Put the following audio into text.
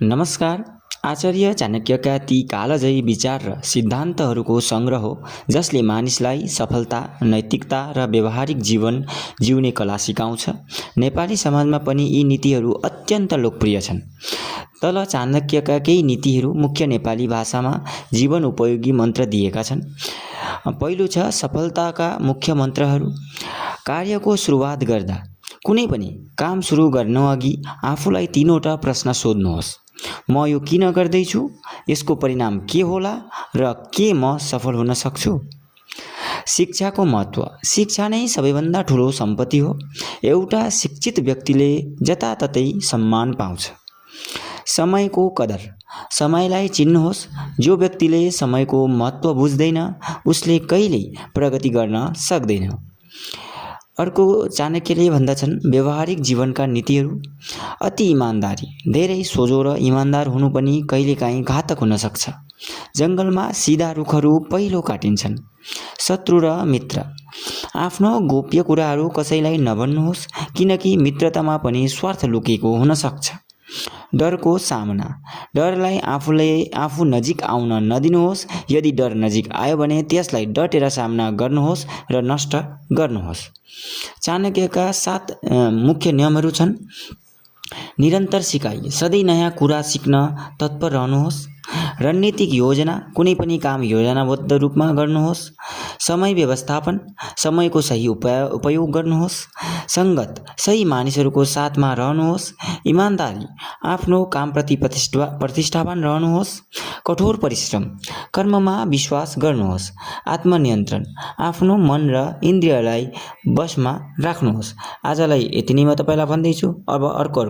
नमस्कार। आचार्य चाणक्यका ती कालजयी विचार र सिद्धान्तहरूको सङ्ग्रह हो जसले मानिसलाई सफलता, नैतिकता र व्यावहारिक जीवन जिउने कला सिकाउँछ। नेपाली समाजमा पनि यी नीतिहरू अत्यन्त लोकप्रिय छन्। तल चाणक्यका केही नीतिहरू मुख्य नेपाली भाषामा जीवन उपयोगी मन्त्र दिएका छन्। पहिलो छ सफलताका मुख्य मन्त्रहरू। कार्यको सुरुवात गर्दा कुनै पनि काम सुरु गर्नुअघि आफूलाई तीनवटा प्रश्न सोध्नुहोस्। म यो किन गर्दैछु, यसको परिणाम के होला र के म सफल हुन सक्छु। शिक्षाको महत्त्व। शिक्षा नै सबैभन्दा ठुलो सम्पत्ति हो। एउटा शिक्षित व्यक्तिले जताततै सम्मान पाउँछ। समयको कदर। समयलाई चिन्नुहोस्। जो व्यक्तिले समयको महत्त्व बुझ्दैन उसले कहिल्यै प्रगति गर्न सक्दैन। अर्को चाणक्यले भन्दछन् व्यावहारिक जीवनका नीतिहरू। अति इमान्दारी। धेरै सोझो र इमान्दार हुनु पनि कहिलेकाहीँ घातक हुन सक्छ। जङ्गलमा सिधा रुखहरू पहिलो काटिन्छन्। शत्रु र मित्र। आफ्नो गोप्य कुराहरू कसैलाई नभन्नुहोस् किनकि मित्रतामा पनि स्वार्थ लुकेको हुन सक्छ। डरको सामना। डरलाई आफू नजिक आउन नदिनुहोस्। यदि डर नजिक आयो भने त्यसलाई डटेर सामना गर्नुहोस् र नष्ट गर्नुहोस्। चाणक्यका 7 मुख्य नियमहरू छन्। निरन्तर सिकाइ। सधैँ नयाँ कुरा सिक्न तत्पर रहनुहोस्। रणनीतिक योजना। कुनै पनि काम योजनाबद्ध रूपमा गर्नुहोस्। समय व्यवस्थापन। समयको सही उपयोग गर्नुहोस्। सङ्गत। सही मानिसहरूको साथमा रहनुहोस्। इमान्दारी। आफ्नो कामप्रति प्रतिष्ठावान रहनुहोस्। कठोर परिश्रम। कर्ममा विश्वास गर्नुहोस्। आत्मनियन्त्रण। आफ्नो मन र इन्द्रियलाई वशमा राख्नुहोस्। आजलाई यति नै म तपाईँलाई भन्दैछु। अब अर्को